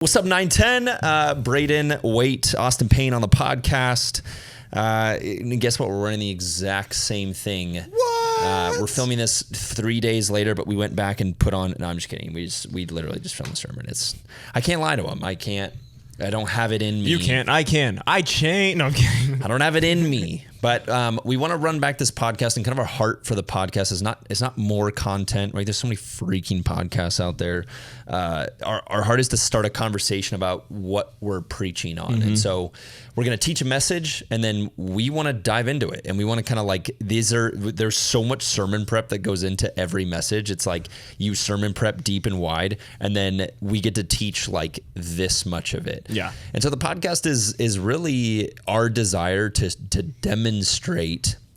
What's up, 910? Braden, Waite, Austin Payne on the podcast. And guess what? We're running the exact same thing. What? We're filming this 3 days later, but we went back and put on. No, I'm just kidding. We literally just filmed the sermon. I can't lie to him. I don't have it in me. You can't. I can. I change. No, I'm kidding. I don't have it in me. But we want to run back this podcast, and kind of our heart for the podcast is not more content, right? There's so many freaking podcasts out there. Our heart is to start a conversation about what we're preaching on. Mm-hmm. And so we're going to teach a message, and then we want to dive into it. And we want to kind of like, there's so much sermon prep that goes into every message. It's like you sermon prep deep and wide, and then we get to teach like this much of it. Yeah. And so the podcast is really our desire to demonstrate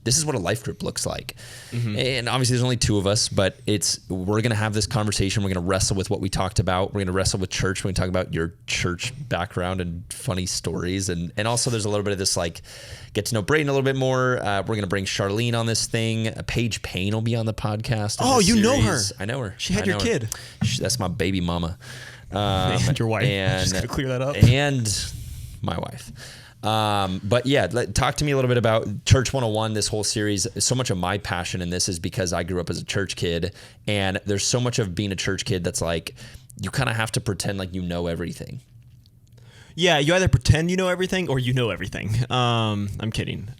this is what a life group looks like. Mm-hmm. And obviously there's only two of us, but we're going to have this conversation. We're going to wrestle with what we talked about. We're going to wrestle with church. We're going to talk about your church background and funny stories. And also there's a little bit of this, like, get to know Braden a little bit more. We're going to bring Charlene on this thing. Paige Payne will be on the podcast. Oh, you know her. I know her. She had your kid. That's my baby mama. And your wife. Just got to clear that up. And my wife. But yeah, talk to me a little bit about Church 101, this whole series. So much of my passion in this is because I grew up as a church kid, and there's so much of being a church kid that's like, you kind of have to pretend like you know everything. Yeah, you either pretend you know everything or you know everything. I'm kidding.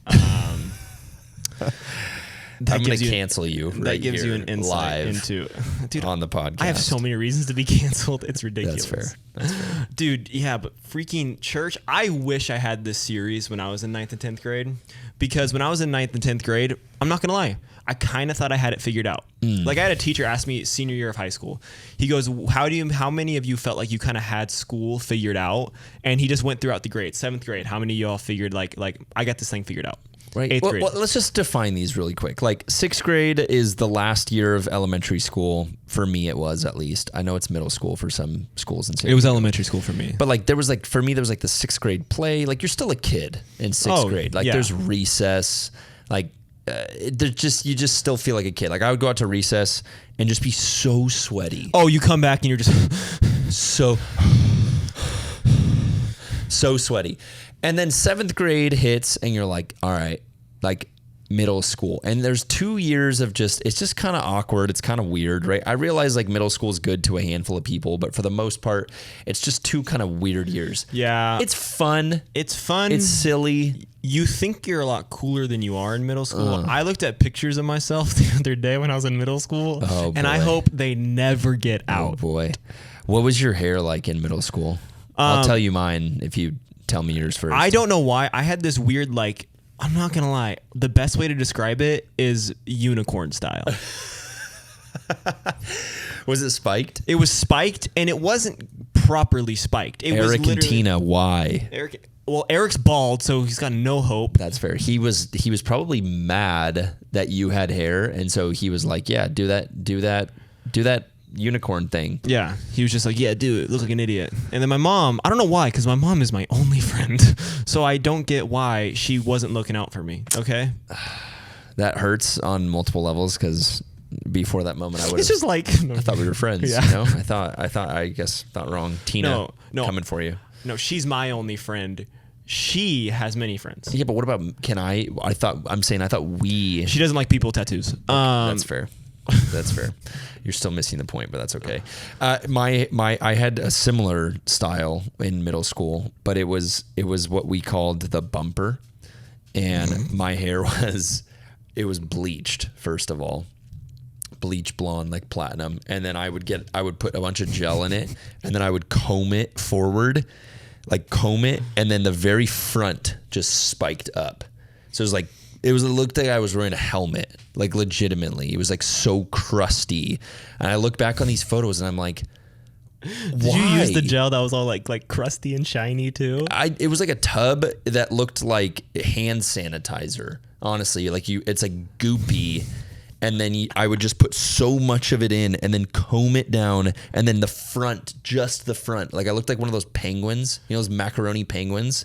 I'm going to cancel you right That gives here, you an insight live into, dude, on the podcast. I have so many reasons to be canceled. It's ridiculous. That's fair. Dude, yeah, but freaking church. I wish I had this series when I was in 9th and 10th grade, because when I was in 9th and 10th grade, I'm not going to lie, I kind of thought I had it figured out. Like, I had a teacher ask me senior year of high school. He goes, how many of you felt like you kind of had school figured out? And he just went throughout the grades. 7th grade, how many of y'all figured like I got this thing figured out? Right. 8th grade. Well, let's just define these really quick. Like, 6th grade is the last year of elementary school. For me, it was, at least. I know it's middle school for some schools in San Diego. It was elementary school for me. But like, for me, there was like the 6th grade play. Like, you're still a kid in 6th grade. Like, there's recess. Like, you just still feel like a kid. Like, I would go out to recess and just be so sweaty. Oh, you come back and you're just so sweaty. And then 7th grade hits and you're like, all right, like middle school. And there's 2 years of it's just kind of awkward. It's kind of weird, right? I realize like middle school is good to a handful of people, but for the most part, it's just 2 kind of weird years. Yeah. It's fun. It's fun. It's silly. You think you're a lot cooler than you are in middle school. I looked at pictures of myself the other day when I was in middle school, and I hope they never get out. Oh boy. What was your hair like in middle school? I'll tell you mine if you tell me yours first. I don't know why. I had this weird, like, I'm not going to lie. The best way to describe it is unicorn style. Was it spiked? It was spiked, and it wasn't properly spiked. Eric and Tina, why? Eric's bald, so he's got no hope. That's fair. He was probably mad that you had hair, and so he was like, yeah, do that unicorn thing. Yeah, he was just like, yeah, do it. Look like an idiot. And then my mom, I don't know why, because my mom is my only friend, so I don't get why she wasn't looking out for me. Okay, that hurts on multiple levels, because before that moment, I would. It's just like, I thought we were friends. Yeah. You know, I guess thought wrong. Tina, no, coming for you. No, she's my only friend. She has many friends. Yeah, but what about? I thought we. She doesn't like people with tattoos. That's fair. That's fair. You're still missing the point, but that's okay. I had a similar style in middle school, but it was what we called the bumper, and my hair was bleached, first of all, bleach blonde, like platinum, and then I would put a bunch of gel in it, and then I would comb it forward, and then the very front just spiked up. So it looked like I was wearing a helmet, like legitimately. It was like so crusty. And I look back on these photos and I'm like, why? Did you use the gel that was all like crusty and shiny too? It was like a tub that looked like hand sanitizer. Honestly, it's like goopy. And then I would just put so much of it in and then comb it down. And then just the front. Like, I looked like one of those penguins, those macaroni penguins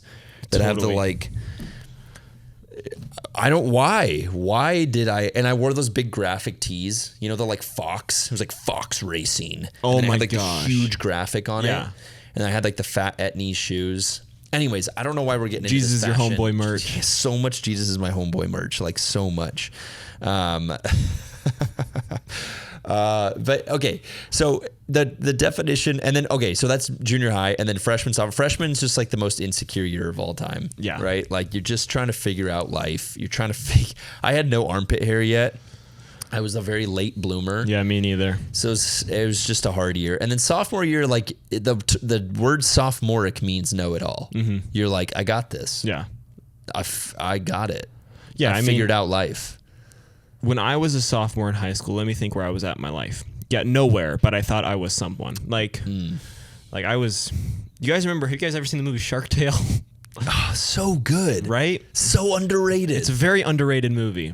that have the like... Why did I? And I wore those big graphic tees, the like Fox. It was like Fox Racing. Oh and my it had, like, gosh. a huge graphic on it. and I had like the fat Etnies shoes. Anyways, I don't know why we're getting Jesus is into this your fashion. homeboy merch. Yeah, so much Jesus is my homeboy merch, like so much. But okay, so the definition, and then okay, so that's junior high, and then freshman, sophomore. Freshman's just like the most insecure year of all time. Yeah. Right. Like you're just trying to figure out life. You're trying to I had no armpit hair yet. I was a very late bloomer. Yeah, me neither. So it was just a hard year. And then sophomore year, like the word sophomoric means know it all. Mm-hmm. You're like, I got this. Yeah. I got it. Yeah, I figured out life. When I was a sophomore in high school, let me think where I was at in my life. Yeah, nowhere, but I thought I was someone. Like I was. You guys remember? Have you guys ever seen the movie Shark Tale? Oh, so good, right? So underrated. It's a very underrated movie.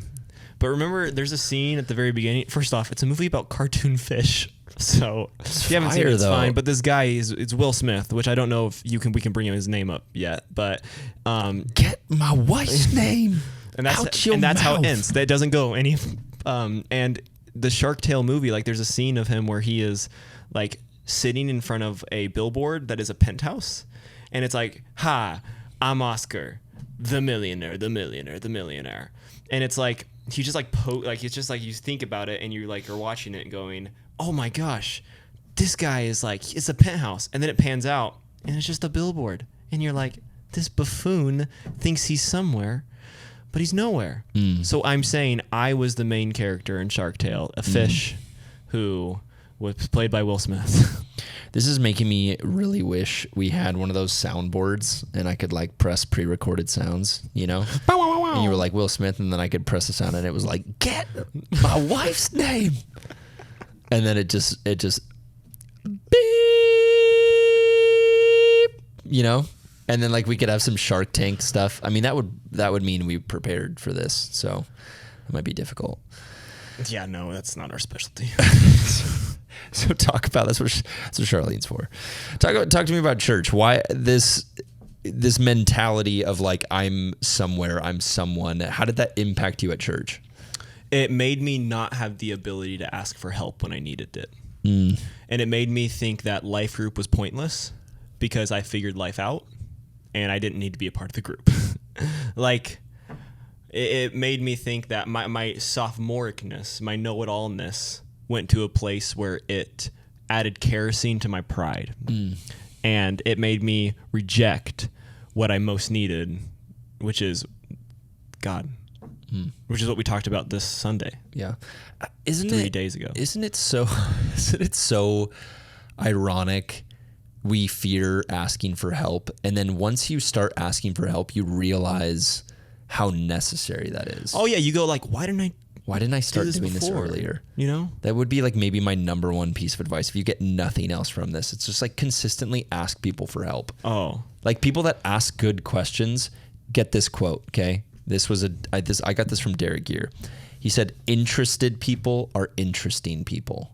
But remember, there's a scene at the very beginning. First off, it's a movie about cartoon fish. So if you haven't seen it, it's fine. But this guy it's Will Smith, which I don't know if we can bring his name up yet. But get my wife's name. And that's how it ends. That doesn't go any. And the Shark Tale movie, like there's a scene of him where he is like sitting in front of a billboard that is a penthouse, and it's like, "Hi, I'm Oscar, the millionaire, the millionaire, the millionaire," and it's like he just like it's just like you think about it and you like are watching it going, "Oh my gosh, this guy is like it's a penthouse," and then it pans out and it's just a billboard, and you're like, "This buffoon thinks he's somewhere." But he's nowhere. So I'm saying I was the main character in Shark Tale, a fish who was played by Will Smith. This is making me really wish we had one of those soundboards and I could like press pre-recorded sounds, you know? And you were like Will Smith, and then I could press a sound and it was like, get my wife's name. And then it just beep, you know? And then like we could have some Shark Tank stuff. I mean, that would mean we prepared for this. So it might be difficult. Yeah, no, that's not our specialty. So talk about that's what Charlene's for. Talk to me about church. Why this mentality of like I'm somewhere, I'm someone. How did that impact you at church? It made me not have the ability to ask for help when I needed it. And it made me think that life group was pointless because I figured life out. And I didn't need to be a part of the group. Like, it made me think that my sophomoricness, my know-it-allness, went to a place where it added kerosene to my pride. And it made me reject what I most needed, which is God. Which is what we talked about this Sunday. Yeah. 3 days ago. Isn't it so ironic? We fear asking for help, and then once you start asking for help, you realize how necessary that is. Oh yeah, you go like, why didn't I start doing this earlier? You know, that would be like maybe my number one piece of advice. If you get nothing else from this, it's just like consistently ask people for help. Oh, like people that ask good questions. Get this quote, okay? I got this from Derek Gear. He said, "Interested people are interesting people."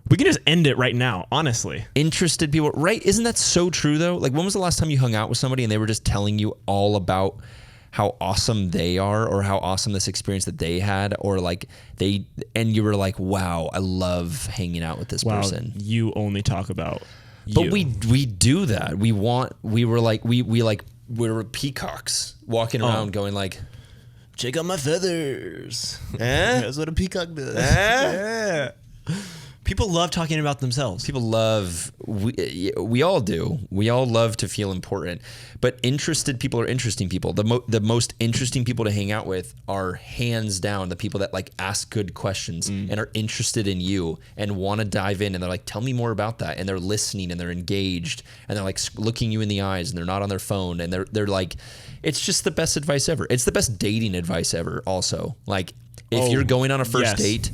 We can just end it right now, honestly. Interested people, right? Isn't that so true, though? Like, when was the last time you hung out with somebody and they were just telling you all about how awesome they are or how awesome this experience that they had, or like and you were like, wow, I love hanging out with this person. You only talk about you. But we do that. We were peacocks walking around going like, check out my feathers. That's what a peacock does. Yeah. People love talking about themselves. People love, we all do. We all love to feel important. But interested people are interesting people. The most interesting people to hang out with are hands down the people that like ask good questions and are interested in you and want to dive in. And they're like, tell me more about that. And they're listening and they're engaged and they're like looking you in the eyes and they're not on their phone. And they're like, it's just the best advice ever. It's the best dating advice ever also. Like if you're going on a first date,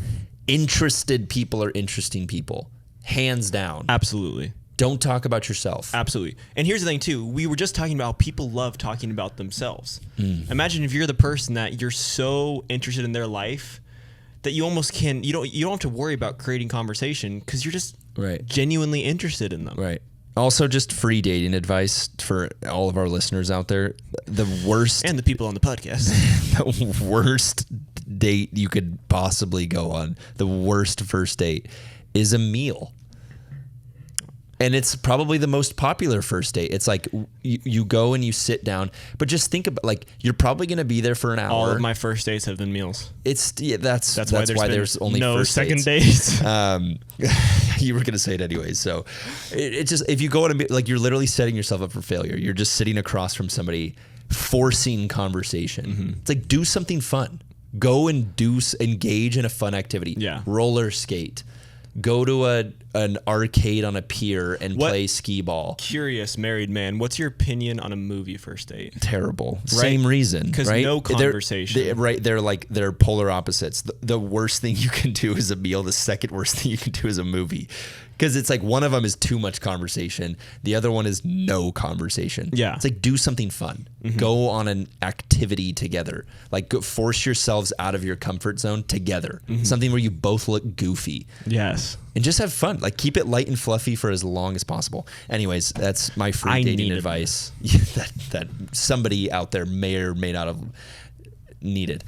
interested people are interesting people, hands down. Absolutely. Don't talk about yourself. Absolutely. And here's the thing too. We were just talking about people love talking about themselves. Imagine if you're the person that you're so interested in their life that you almost you don't have to worry about creating conversation because you're just genuinely interested in them. Right. Also, just free dating advice for all of our listeners out there. The worst and the people on the podcast. The worst date you could possibly go on, the worst first date, is a meal. And it's probably the most popular first date. It's like you go and you sit down, but just think about like you're probably going to be there for an hour. All of my first dates have been meals. That's why there's only no first second dates. dates. You were going to say it anyway. So it's just if you go on like you're literally setting yourself up for failure. You're just sitting across from somebody, forcing conversation. Mm-hmm. It's like do something fun. Go and engage in a fun activity. Yeah. Roller skate. Go to an arcade on a pier and play skee ball. Curious married man, what's your opinion on a movie first date? Terrible. Right? Same reason. Because right? no conversation. They're polar opposites. The worst thing you can do is a meal. The second worst thing you can do is a movie. Because it's like one of them is too much conversation. The other one is no conversation. Yeah. It's like do something fun. Mm-hmm. Go on an activity together. Like force yourselves out of your comfort zone together. Mm-hmm. Something where you both look goofy. Yes. And just have fun. Like keep it light and fluffy for as long as possible. Anyways, that's my free dating advice that somebody out there may or may not have needed.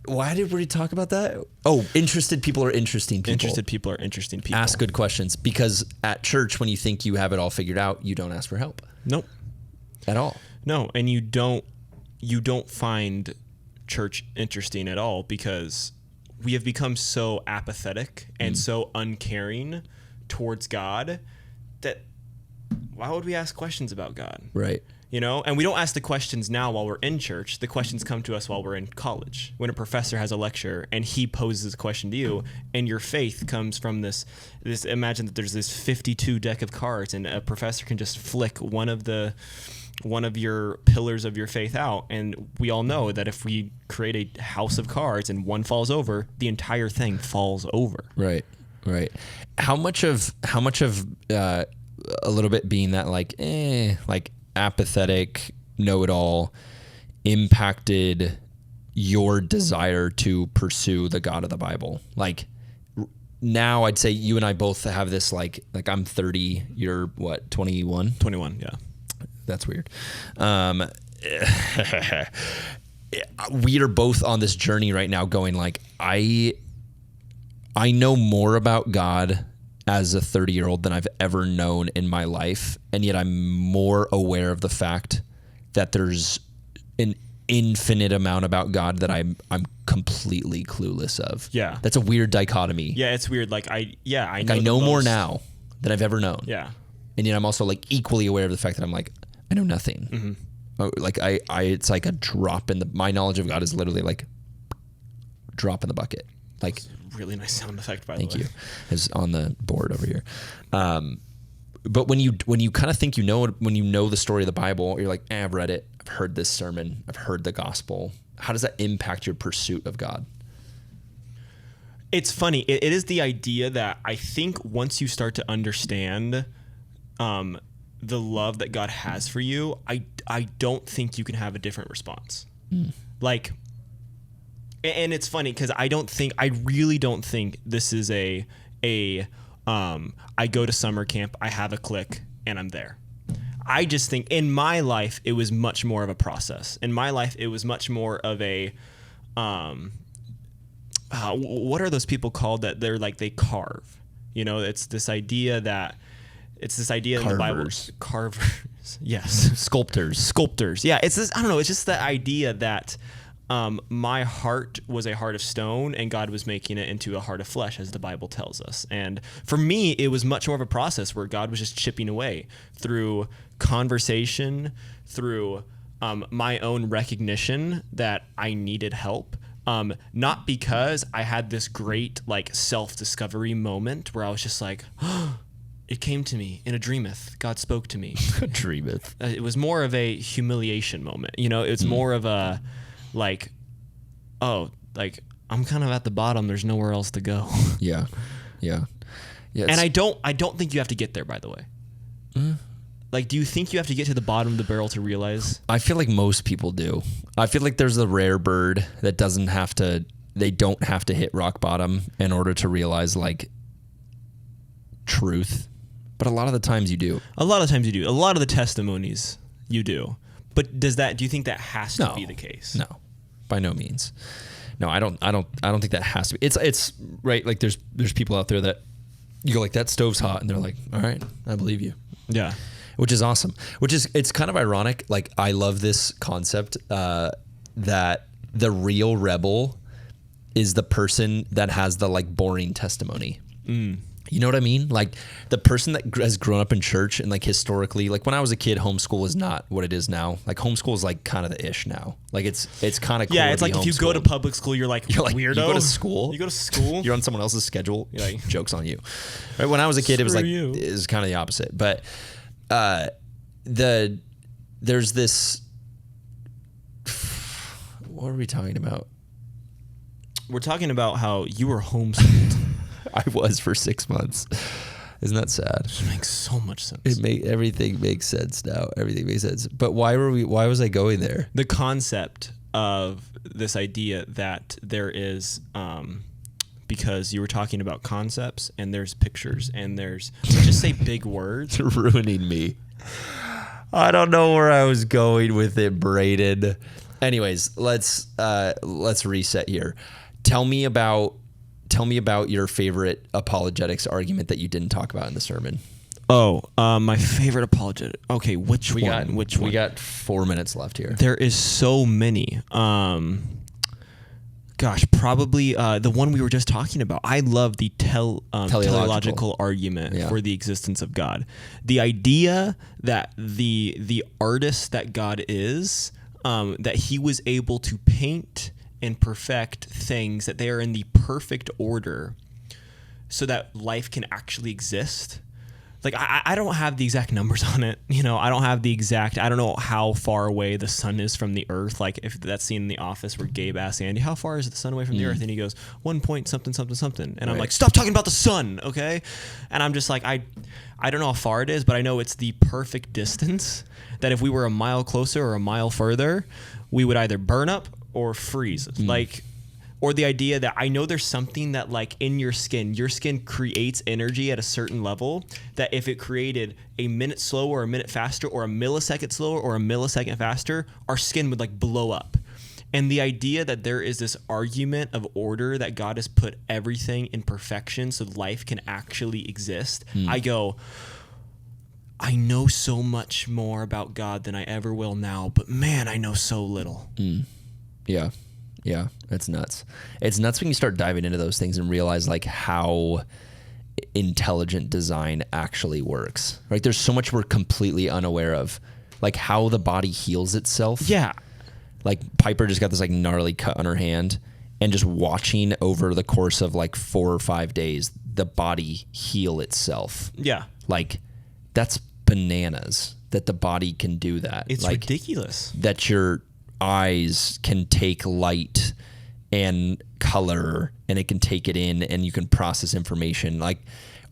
Why did we talk about that? Oh, interested people are interesting people. Interested people are interesting people. Ask good questions because at church, when you think you have it all figured out, you don't ask for help. Nope. At all. No, and you don't find church interesting at all because we have become so apathetic and so uncaring towards God that why would we ask questions about God? Right. You know, and we don't ask the questions now while we're in church. The questions come to us while we're in college. When a professor has a lecture and he poses a question to you, and your faith comes from this. Imagine that there's this 52 deck of cards, and a professor can just flick one of your pillars of your faith out, and we all know that if we create a house of cards and one falls over, the entire thing falls over. Right. How much of a little bit being that like apathetic know-it-all impacted your desire to pursue the God of the Bible? Like now I'd say you and I both have this like I'm 30, you're what, 21? 21, yeah. That's weird. We are both on this journey right now going like I know more about God as a 30-year-old than I've ever known in my life, and yet I'm more aware of the fact that there's an infinite amount about God that I'm completely clueless of. Yeah. That's a weird dichotomy. Yeah, it's weird. I know more now than I've ever known. Yeah. And yet I'm also like equally aware of the fact that I'm like, I know nothing. Mm-hmm. Like it's like a drop in my knowledge of God is literally like drop in the bucket. Like really nice sound effect, by the way. Thank you. Is on the board over here. But when you kind of think when you know the story of the Bible, you're like, I've read it. I've heard this sermon. I've heard the gospel. How does that impact your pursuit of God? It's funny. It is the idea that I think once you start to understand the love that God has for you, I don't think you can have a different response. Like, and it's funny because I really don't think this is I go to summer camp, I have a clique, and I'm there. I just think in my life, it was much more of a process. In my life, it was much more of a, what are those people called that they're like, they carve? You know, it's this idea in the Bible. Carvers. Yes. Sculptors. Yeah. It's this, I don't know. It's just the idea that my heart was a heart of stone and God was making it into a heart of flesh, as the Bible tells us. And for me, it was much more of a process where God was just chipping away through conversation, through my own recognition that I needed help. Not because I had this great like self-discovery moment where I was just like, oh, it came to me in a dreameth. God spoke to me. A dreameth. It was more of a humiliation moment. You know, it's more of a like, oh, like I'm kind of at the bottom. There's nowhere else to go. Yeah. And I don't think you have to get there, by the way. Like, do you think you have to get to the bottom of the barrel to realize? I feel like most people do. I feel like there's the rare bird that they don't have to hit rock bottom in order to realize like truth. But a lot of the times you do. A lot of times you do. A lot of the testimonies you do. But do you think that has to be the case? No, by no means. No, I don't think that has to be. It's right. Like there's people out there that You go like, that stove's hot. And they're like, all right, I believe you. Yeah. Which is awesome. It's kind of ironic. Like, I love this concept that the real rebel is the person that has the like boring testimony. You know what I mean? Like, the person that has grown up in church and like historically, like when I was a kid, homeschool is not what it is now. Like, homeschool is like kind of the ish now. Like, it's kind of cool. Yeah, it's like if you go to public school, you're like weirdo. You go to school. You go to school. You're on someone else's schedule. You're like, joke's on you. Right? When I was a kid, it was like it was kind of the opposite. But there's this. What are we talking about? We're talking about how you were homeschooled. I was for 6 months. Isn't that sad? It makes so much sense. Everything makes sense now. Everything makes sense. But why was I going there? The concept of this idea that there is, because you were talking about concepts and there's pictures and there's, just say big words. You're ruining me. I don't know where I was going with it, Braden. Anyways, let's reset here. Tell me about your favorite apologetics argument that you didn't talk about in the sermon. Oh, my favorite apologetic. Okay, which one? We got 4 minutes left here. There is so many. Probably the one we were just talking about. I love the teleological argument for the existence of God. The idea that the artist that God is, that he was able to paint and perfect things, that they are in the perfect order so that life can actually exist. Like, I don't have the exact numbers on it. You know, I don't know how far away the sun is from the earth. Like, if that scene in The Office where Gabe asks Andy, how far is the sun away from the earth? And he goes, 1 point something, something, something. And I'm like, stop talking about the sun, okay? And I'm just like, I don't know how far it is, but I know it's the perfect distance that if we were a mile closer or a mile further, we would either burn up or freeze. Like, or the idea that I know there's something that, like, in your skin creates energy at a certain level, that if it created a minute slower or a minute faster or a millisecond slower or a millisecond faster, our skin would like blow up. And the idea that there is this argument of order, that God has put everything in perfection so life can actually exist. I go, I know so much more about God than I ever will now, but man, I know so little. Yeah. Yeah, it's nuts. It's nuts when you start diving into those things and realize like how intelligent design actually works. Right? There's so much we're completely unaware of, like how the body heals itself. Yeah. Like Piper just got this like gnarly cut on her hand, and just watching over the course of like 4 or 5 days, the body heal itself. Yeah. Like, that's bananas that the body can do that. It's like, ridiculous. That your eyes can take light and color, and it can take it in, and you can process information. Like,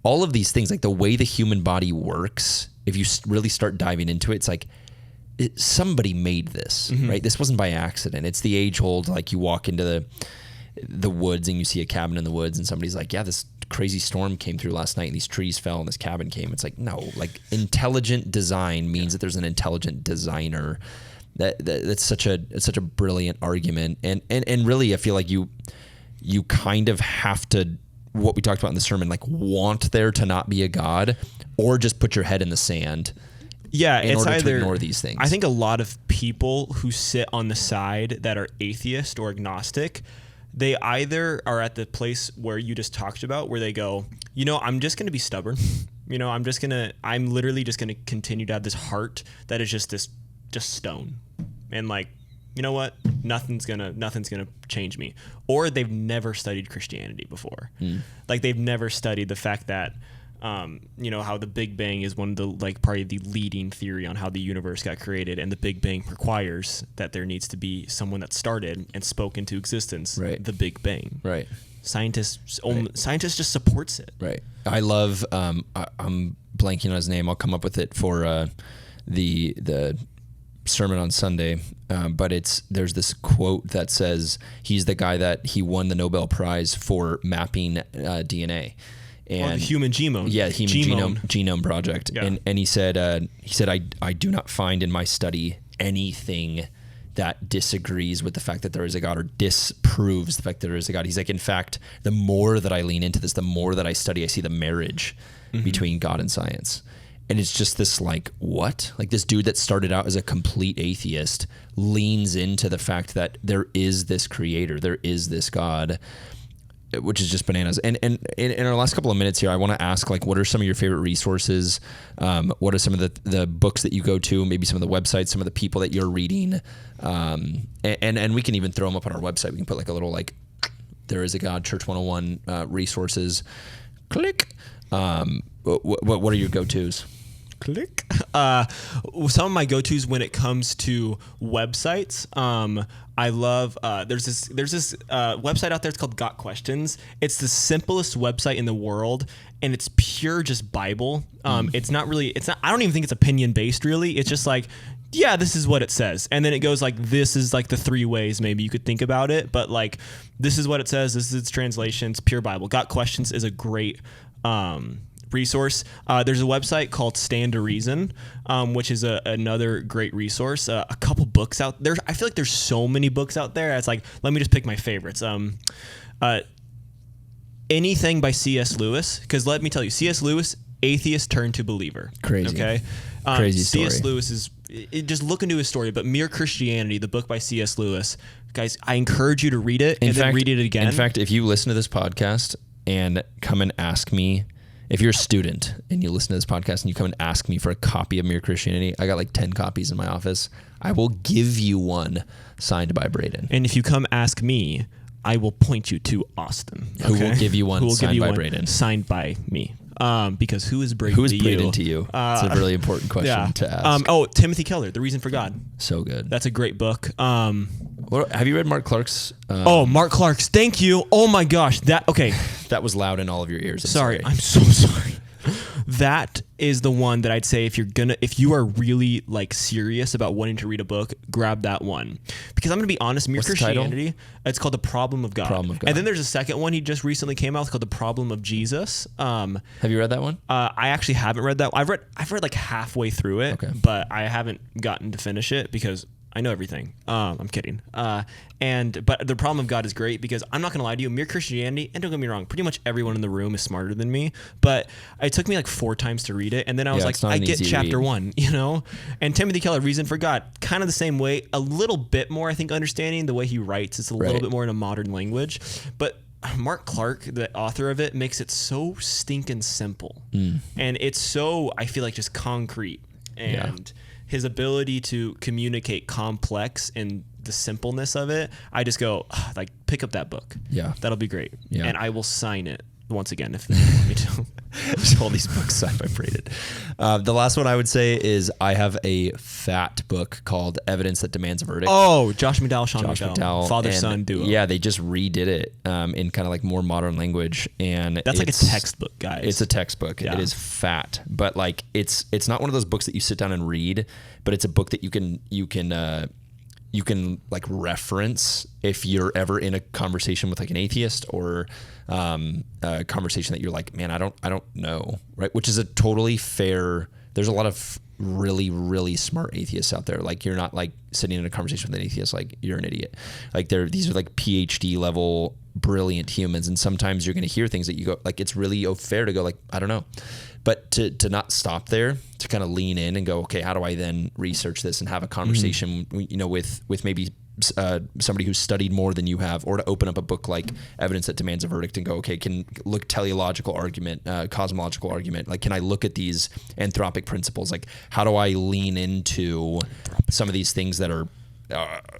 all of these things, like the way the human body works, if you really start diving into it, it's like somebody made this, right? This wasn't by accident. It's the age old, like you walk into the woods and you see a cabin in the woods and somebody's like, yeah, this crazy storm came through last night and these trees fell and this cabin came. It's like, no, like intelligent design means that there's an intelligent designer. That's such a brilliant argument. And really, I feel like you kind of have to, what we talked about in the sermon, like want there to not be a God, or just put your head in the sand. Yeah, in order to ignore these things. I think a lot of people who sit on the side that are atheist or agnostic, they either are at the place where you just talked about, where they go, you know, I'm just going to be stubborn. You know, I'm literally just going to continue to have this heart that is just stone. And like, you know what? Nothing's gonna change me. Or they've never studied Christianity before. Like, they've never studied the fact that, you know, how the Big Bang is one of the, like, probably the leading theory on how the universe got created, and the Big Bang requires that there needs to be someone that started and spoke into existence the Big Bang. Right. Scientists just supports it. Right. I love. I'm blanking on his name. I'll come up with it for the sermon on Sunday, but there's this quote that says he's the guy that he won the Nobel Prize for mapping DNA. And the human genome. Yeah, human genome project. Yeah. And he said I do not find in my study anything that disagrees with the fact that there is a God or disproves the fact that there is a God. He's like, in fact, the more that I lean into this, the more that I study, I see the marriage between God and science. And it's just this like, what? Like this dude that started out as a complete atheist leans into the fact that there is this creator, there is this God, which is just bananas. And in our last couple of minutes here, I want to ask, like, what are some of your favorite resources? What are some of the books that you go to? Maybe some of the websites, some of the people that you're reading. And we can even throw them up on our website. We can put like a little, like, there is a God, Church 101 resources. Click. What are your go-tos? Click. Some of my go-tos when it comes to websites, I love there's this website out there. It's called Got Questions. It's the simplest website in the world, and it's pure just Bible. It's not. I don't even think it's opinion based. Really, it's just like, yeah, this is what it says, and then it goes like, this is like the 3 ways maybe you could think about it, but like, this is what it says. This is its translation. It's pure Bible. Got Questions is a great resource. There's a website called Stand to Reason, which is another great resource. A couple books out there. I feel like there's so many books out there. It's like, let me just pick my favorites. Anything by C.S. Lewis, because let me tell you, C.S. Lewis, atheist turned to believer. Crazy. Okay. Crazy story. C.S. Lewis is just look into his story, but Mere Christianity, the book by C.S. Lewis, guys, I encourage you to read it then read it again. In fact, if you listen to this podcast and come and ask me, if you're a student and you listen to this podcast and you come and ask me for a copy of Mere Christianity, I got like 10 copies in my office. I will give you one signed by Braden. And if you come ask me, I will point you to Austin. Who will give you one signed by Braden? Signed by me. Because who is Braden to you? Who is Braden to you? It's a really important question to ask. Timothy Keller, The Reason for God. So good. That's a great book. Have you read Mark Clark's? Mark Clark's. Thank you. Oh my gosh. That was loud in all of your ears. I'm so sorry. That is the one that I'd say if you are really like serious about wanting to read a book, grab that one. Because I'm going to be honest, Mere Christianity, it's called The Problem of God. And then there's a second one he just recently came out. It's called The Problem of Jesus. Have you read that one? I actually haven't read that. I've read like halfway through it, but I haven't gotten to finish it because I know everything. I'm kidding. But The Problem of God is great because I'm not going to lie to you, Mere Christianity, and don't get me wrong, pretty much everyone in the room is smarter than me, but it took me like 4 times to read it. And then I was like, I get chapter 1, you know? And Timothy Keller, Reason for God, kind of the same way, a little bit more, I think, understanding the way he writes. It's a little bit more in a modern language, but Mark Clark, the author of it, makes it so stinking simple. And it's so, I feel like, just concrete. And his ability to communicate complex and the simpleness of it, I just go, like, pick up that book. Yeah. That'll be great. Yeah. And I will sign it once again if you want me to. Just all these books signed by Braden. The last one I would say is I have a fat book called Evidence That Demands a Verdict. Oh, Josh McDowell, Sean McDowell. Father-son duo. Yeah, they just redid it in kind of like more modern language. And that's like a textbook, guys. It's a textbook. Yeah. It is fat. But like it's not one of those books that you sit down and read, but it's a book that you can like reference if you're ever in a conversation with like an atheist or a conversation that you're like, man, I don't know, right? Which is a totally fair. There's a lot of really, really smart atheists out there. Like you're not like sitting in a conversation with an atheist like you're an idiot. Like these are like PhD level brilliant humans, and sometimes you're going to hear things that you go like, it's really fair to go like, I don't know. But to not stop there, to kind of lean in and go, okay, how do I then research this and have a conversation, with maybe somebody who's studied more than you have, or to open up a book like Evidence That Demands a Verdict and go, okay, can look teleological argument, cosmological argument. Like, can I look at these anthropic principles? Like, how do I lean into some of these things that are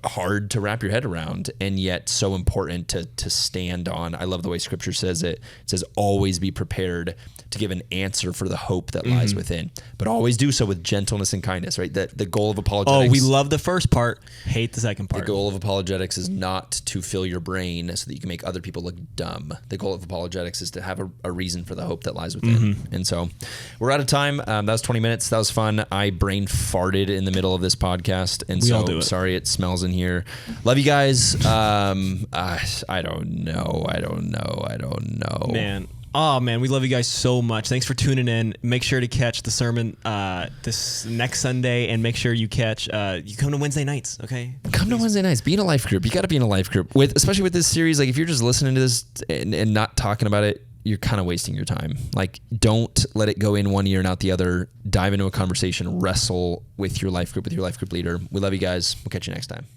hard to wrap your head around and yet so important to stand on? I love the way Scripture says it. It says, always be prepared to give an answer for the hope that lies within, but always do so with gentleness and kindness, right? The goal of apologetics. Oh, we love the first part, hate the second part. The goal of apologetics is not to fill your brain so that you can make other people look dumb. The goal of apologetics is to have a reason for the hope that lies within. And so we're out of time. That was 20 minutes. That was fun. I brain farted in the middle of this podcast. And we all do it. Sorry it smells in here. Love you guys. I don't know. Man, Oh man, we love you guys so much. Thanks for tuning in. Make sure to catch the sermon this next Sunday, and make sure you catch. You come to Wednesday nights, okay? Come to Wednesday nights. Be in a life group. You got to be in a life group especially with this series. Like if you're just listening to this and not talking about it, you're kind of wasting your time. Like don't let it go in one ear and out the other. Dive into a conversation. Wrestle with your life group leader. We love you guys. We'll catch you next time.